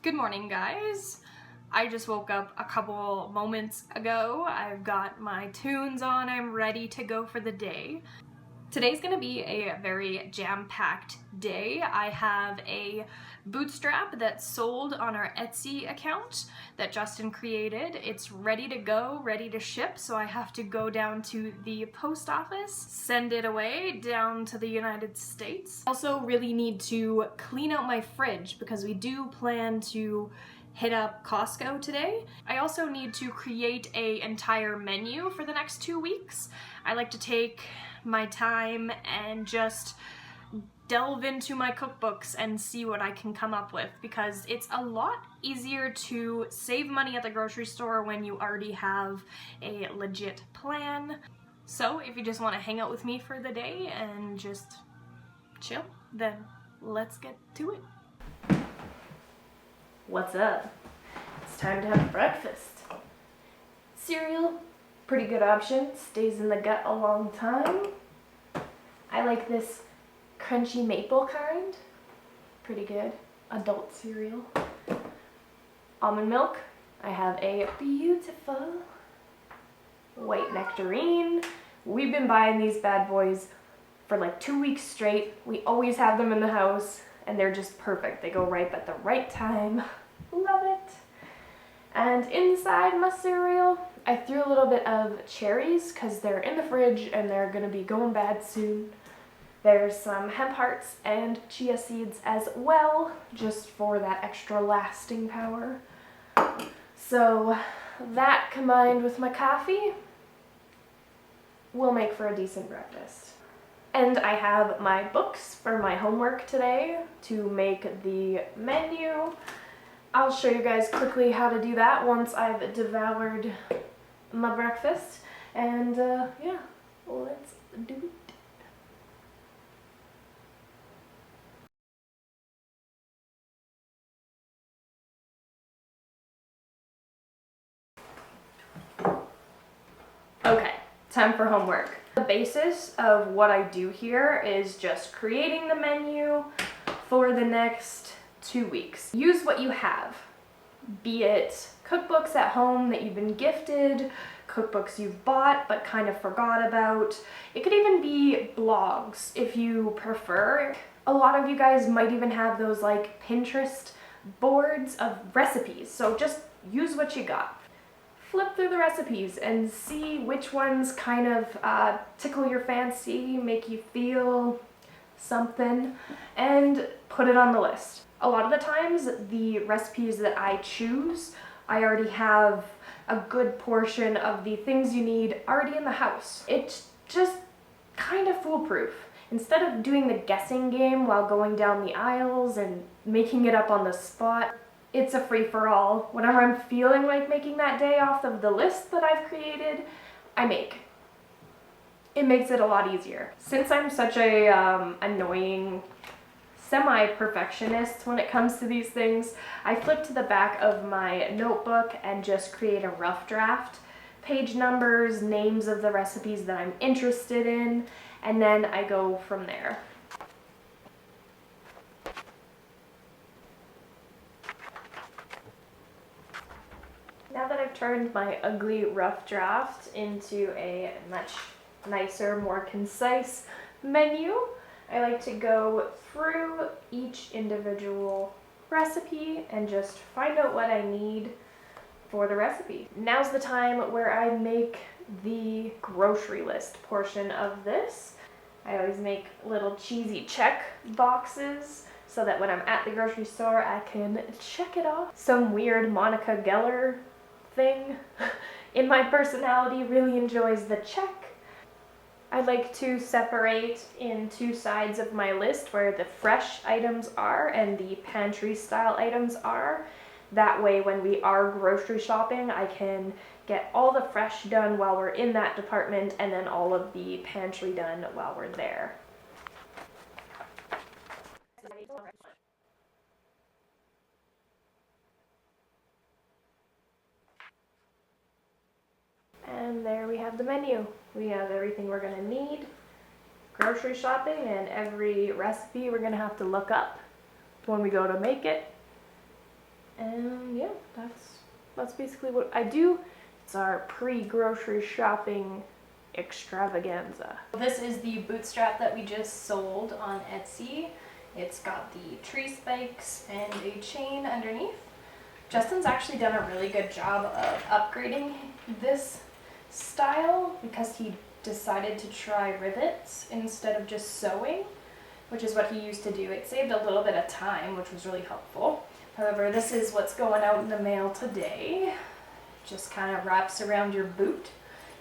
Good morning, guys. I just woke up a couple moments ago. I've got my tunes on. I'm ready to go for the day. Today's gonna be a very jam-packed day. I have a bootstrap that's sold on our Etsy account that Justin created. It's ready to go, ready to ship, so I have to go down to the post office, send it away down to the United States. I also really need to clean out my fridge because we do plan to hit up Costco today. I also need to create an entire menu for the next 2 weeks. I like to take my time and just delve into my cookbooks and see what I can come up with, because it's a lot easier to save money at the grocery store when you already have a legit plan. So if you just want to hang out with me for the day and just chill, then let's get to it. What's up? It's time to have breakfast. Cereal, pretty good option, stays in the gut a long time. I like this crunchy maple kind, pretty good. Adult cereal. Almond milk, I have a beautiful white nectarine. We've been buying these bad boys for like 2 weeks straight. We always have them in the house and they're just perfect. They go ripe at the right time. Love it. And inside my cereal, I threw a little bit of cherries because they're in the fridge and they're gonna be going bad soon. There's some hemp hearts and chia seeds as well, just for that extra lasting power. So that combined with my coffee will make for a decent breakfast. And I have my books for my homework today to make the menu. I'll show you guys quickly how to do that once I've devoured my breakfast. And yeah, let's do it. Okay, time for homework. The basis of what I do here is just creating the menu for the next 2 weeks. Use what you have, be it cookbooks at home that you've been gifted, cookbooks you've bought but kind of forgot about. It could even be blogs if you prefer. A lot of you guys might even have those like Pinterest boards of recipes, so just use what you got. Flip through the recipes and see which ones kind of tickle your fancy, make you feel something, and put it on the list. A lot of the times, the recipes that I choose, I already have a good portion of the things you need already in the house. It's just kind of foolproof. Instead of doing the guessing game while going down the aisles and making it up on the spot, it's a free-for-all. Whenever I'm feeling like making that day off of the list that I've created, I make. It makes it a lot easier. Since I'm such a annoying semi-perfectionist when it comes to these things, I flip to the back of my notebook and just create a rough draft. Page numbers, names of the recipes that I'm interested in, and then I go from there. Now that I've turned my ugly rough draft into a much nicer, more concise menu, I like to go through each individual recipe and just find out what I need for the recipe. Now's the time where I make the grocery list portion of this. I always make little cheesy check boxes so that when I'm at the grocery store I can check it off. Some weird Monica Geller thing in my personality really enjoys the check. I like to separate in 2 sides of my list where the fresh items are and the pantry style items are. That way when we are grocery shopping, I can get all the fresh done while we're in that department and then all of the pantry done while we're there. And there we have the menu. We have everything we're gonna need, grocery shopping, and every recipe we're gonna have to look up when we go to make it. And yeah, that's basically what I do. It's our pre-grocery shopping extravaganza. This is the bootstrap that we just sold on Etsy. It's got the tree spikes and a chain underneath. Justin's actually done a really good job of upgrading this style because he decided to try rivets instead of just sewing, which is what he used to do. It saved a little bit of time, which was really helpful. However, this is what's going out in the mail today. Just kind of wraps around your boot,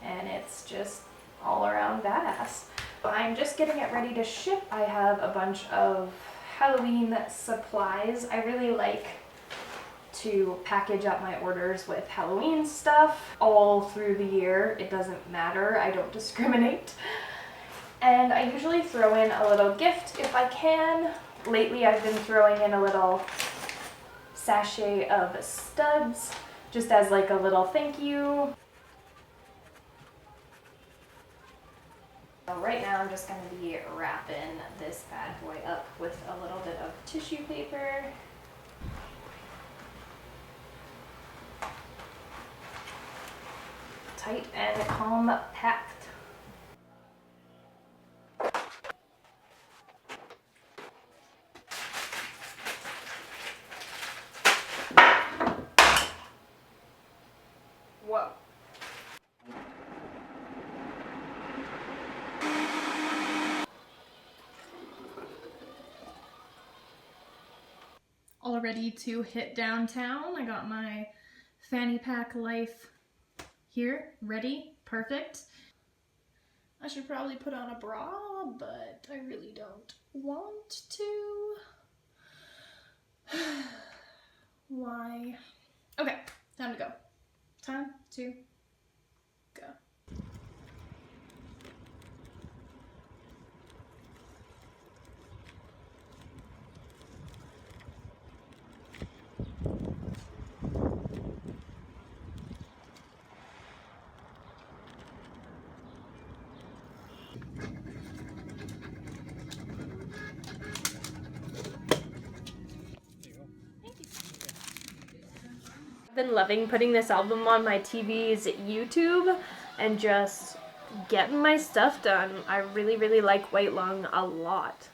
and it's just all around badass. I'm just getting it ready to ship. I have a bunch of Halloween supplies. I really like to package up my orders with Halloween stuff all through the year. It doesn't matter, I don't discriminate. And I usually throw in a little gift if I can. Lately I've been throwing in a little sachet of studs, just as like a little thank you. So right now I'm just going to be wrapping this bad boy up with a little bit of tissue paper. Tight and compact. Whoa. All ready to hit downtown. I got my fanny pack life here, ready, perfect. I should probably put on a bra, but I really don't want to. Why? Okay, time to go. Time to go. Been loving putting this album on my TV's YouTube and just getting my stuff done. I really like White Lung a lot.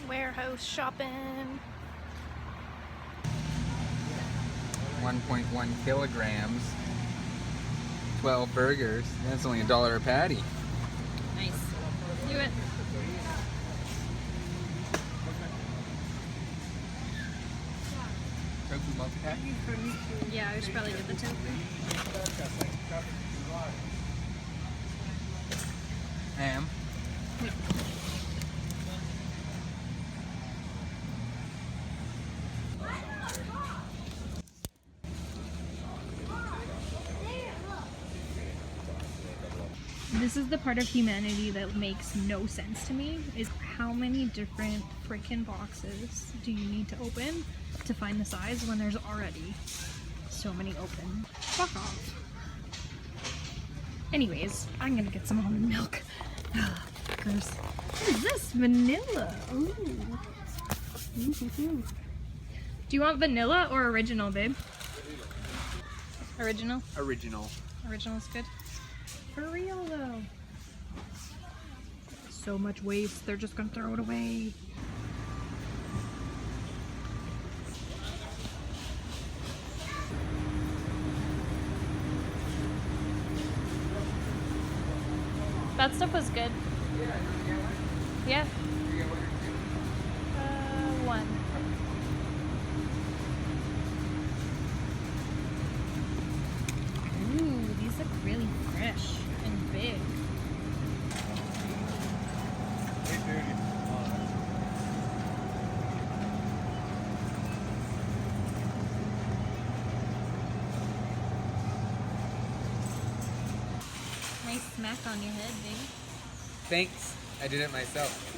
Warehouse shopping. 1.1 kilograms, 12 burgers. That's only $1 a patty. Nice. Do it. Tofu multi-patty? Yeah, I should probably get the tofu. Ham. Yeah. This is the part of humanity that makes no sense to me, is how many different freaking boxes do you need to open to find the size when there's already so many open? Fuck off. Anyways, I'm gonna get some almond milk. Gross. What is this? Vanilla. Ooh. Ooh. Do you want vanilla or original, babe? Original? Original. Original's good. For real though. So much waste, they're just gonna throw it away. That stuff was good. Yeah. One. Ooh, these look really fresh and big. big. Nice smack on your head, baby. Thanks. I did it myself.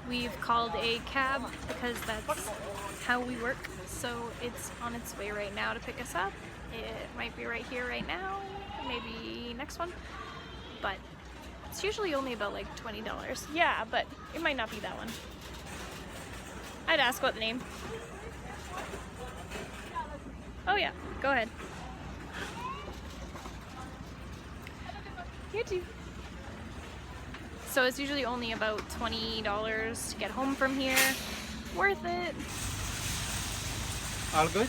We've called a cab because that's how we work. So it's on its way right now to pick us up. It might be right here right now, maybe next one. But it's usually only about like $20. Yeah, but it might not be that one. I'd ask what name. Oh yeah, go ahead. You too. So it's usually only about $20 to get home from here. Worth it. All good?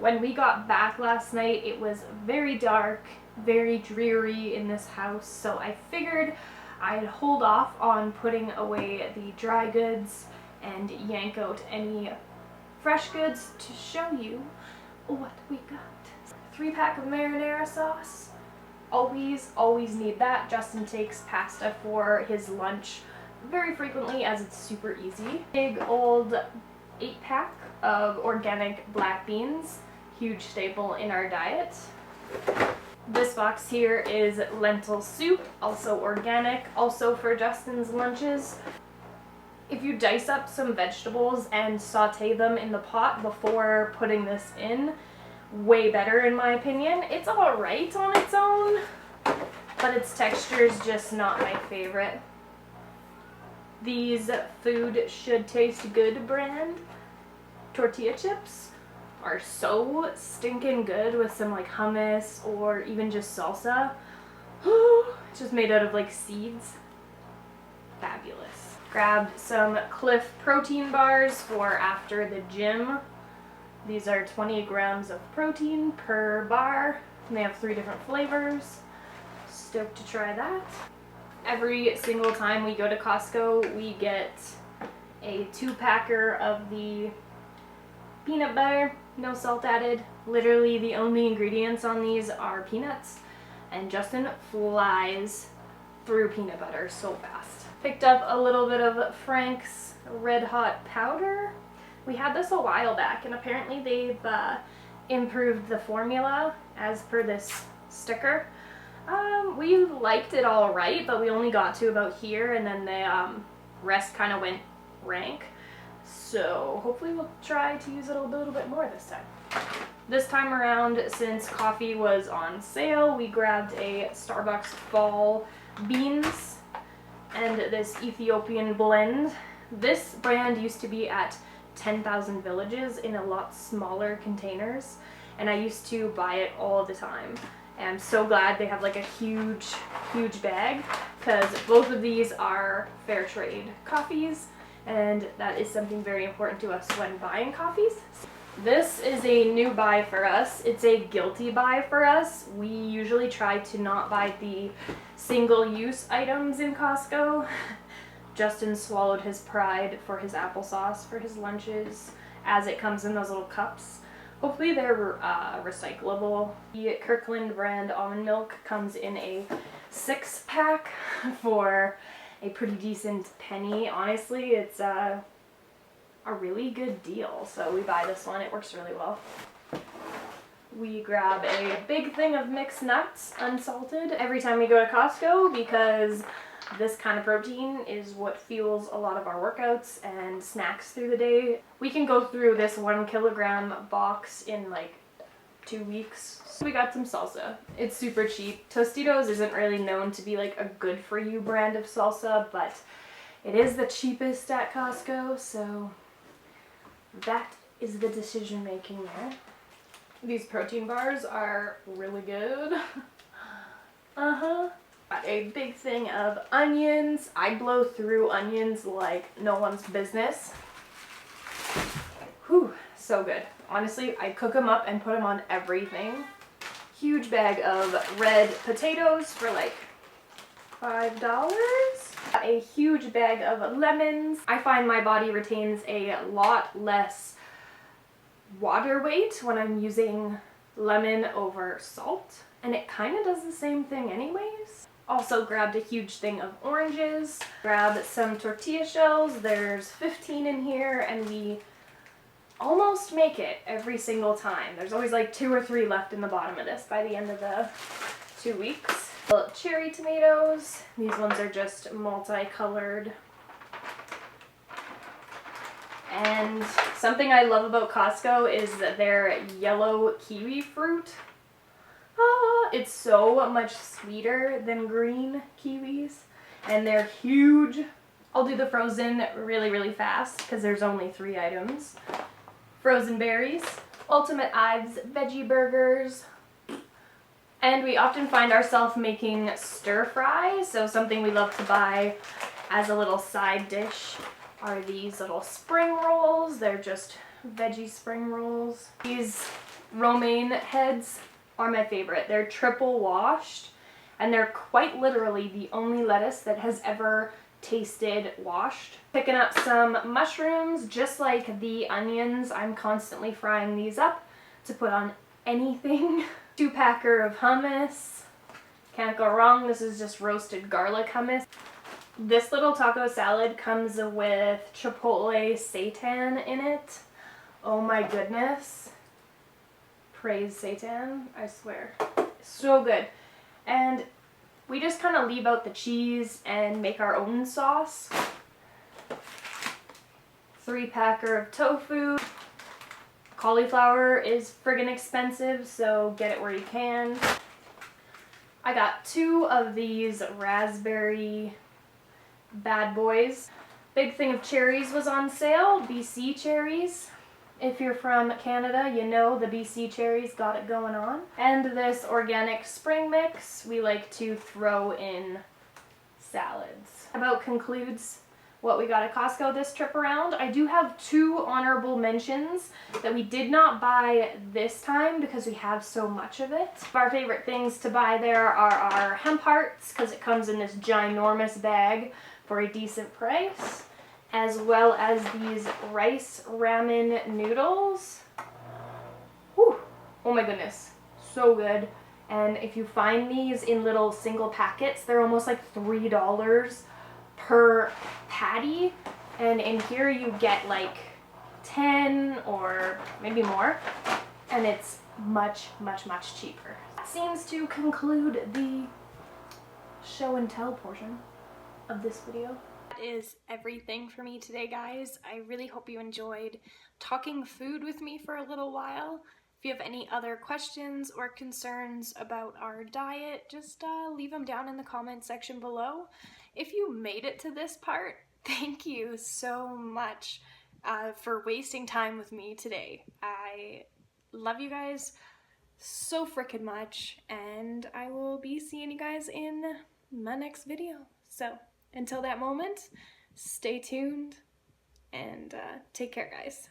When we got back last night, it was very dark, very dreary in this house, so I figured I'd hold off on putting away the dry goods and yank out any fresh goods to show you what we got. 3-pack of marinara sauce. Always need that. Justin takes pasta for his lunch very frequently as it's super easy. Big old 8-pack of organic black beans. Huge staple in our diet. This box here is lentil soup, also organic, also for Justin's lunches. If you dice up some vegetables and saute them in the pot before putting this in, way better in my opinion. It's alright on its own, but its texture is just not my favorite. These Food Should Taste Good brand tortilla chips are so stinking good with some like hummus or even just salsa. It's just made out of like seeds. Fabulous. Grabbed some Cliff protein bars for after the gym. These are 20 grams of protein per bar, and they have 3 different flavors. Stoked to try that. Every single time we go to Costco, we get a 2-packer of the peanut butter, no salt added. Literally the only ingredients on these are peanuts, and Justin flies through peanut butter so fast. Picked up a little bit of Frank's Red Hot powder. We had this a while back, and apparently they've improved the formula as per this sticker. We liked it all right, but we only got to about here, and then the rest kind of went rank. So hopefully we'll try to use it a little bit more this time. This time around, since coffee was on sale, we grabbed a Starbucks Fall Beans and this Ethiopian blend. This brand used to be at 10,000 Villages in a lot smaller containers, and I used to buy it all the time. And I'm so glad they have like a huge bag, because both of these are fair trade coffees, and that is something very important to us when buying coffees. This is a new buy for us. It's a guilty buy for us. We usually try to not buy the single-use items in Costco. Justin swallowed his pride for his applesauce for his lunches as it comes in those little cups. Hopefully they're recyclable. The Kirkland brand almond milk comes in a 6-pack for a pretty decent penny. Honestly, it's a really good deal, so we buy this one. It works really well. We grab a big thing of mixed nuts, unsalted, every time we go to Costco, because this kind of protein is what fuels a lot of our workouts and snacks through the day. We can go through this 1 kilogram box in like 2 weeks. So we got some salsa. It's super cheap. Tostitos isn't really known to be like a good for you brand of salsa, but it is the cheapest at Costco, so that is the decision making there. These protein bars are really good. Got a big thing of onions. I blow through onions like no one's business. Whew, so good. Honestly, I cook them up and put them on everything. Huge bag of red potatoes for like $5. A huge bag of lemons. I find my body retains a lot less water weight when I'm using lemon over salt, and it kind of does the same thing anyways. Also grabbed a huge thing of oranges, grabbed some tortilla shells. There's 15 in here, and we almost make it every single time. There's always like 2 or 3 left in the bottom of this by the end of the 2 weeks. Cherry tomatoes. These ones are just multicolored. And something I love about Costco is their yellow kiwi fruit. It's so much sweeter than green kiwis, and they're huge. I'll do the frozen really fast because there's only 3 items. Frozen berries, Ultimate Ives veggie burgers, and we often find ourselves making stir fry, so something we love to buy as a little side dish are these little spring rolls. They're just veggie spring rolls. These romaine heads are my favorite. They're triple washed, and they're quite literally the only lettuce that has ever tasted washed. Picking up some mushrooms, just like the onions. I'm constantly frying these up to put on anything. 2-packer of hummus. Can't go wrong. This is just roasted garlic hummus. This little taco salad comes with chipotle seitan in it. Oh my goodness. Praise seitan, I swear. So good. And we just kind of leave out the cheese and make our own sauce. 3-packer of tofu. Cauliflower is friggin' expensive, so get it where you can. I got 2 of these raspberry bad boys. Big thing of cherries was on sale, BC cherries. If you're from Canada, you know the BC cherries got it going on. And this organic spring mix we like to throw in salads. About concludes what we got at Costco this trip around. I do have 2 honorable mentions that we did not buy this time because we have so much of it. Our favorite things to buy there are our hemp hearts, because it comes in this ginormous bag for a decent price, as well as these rice ramen noodles. Whew. Oh my goodness, so good. And if you find these in little single packets, they're almost like $3 per patty, and in here you get like 10 or maybe more, and it's much cheaper. That seems to conclude the show and tell portion of this video. That is everything for me today, guys. I really hope you enjoyed talking food with me for a little while. If you have any other questions or concerns about our diet, just leave them down in the comment section below. If you made it to this part, thank you so much for wasting time with me today. I love you guys so freaking much, and I will be seeing you guys in my next video. So until that moment, stay tuned and take care, guys.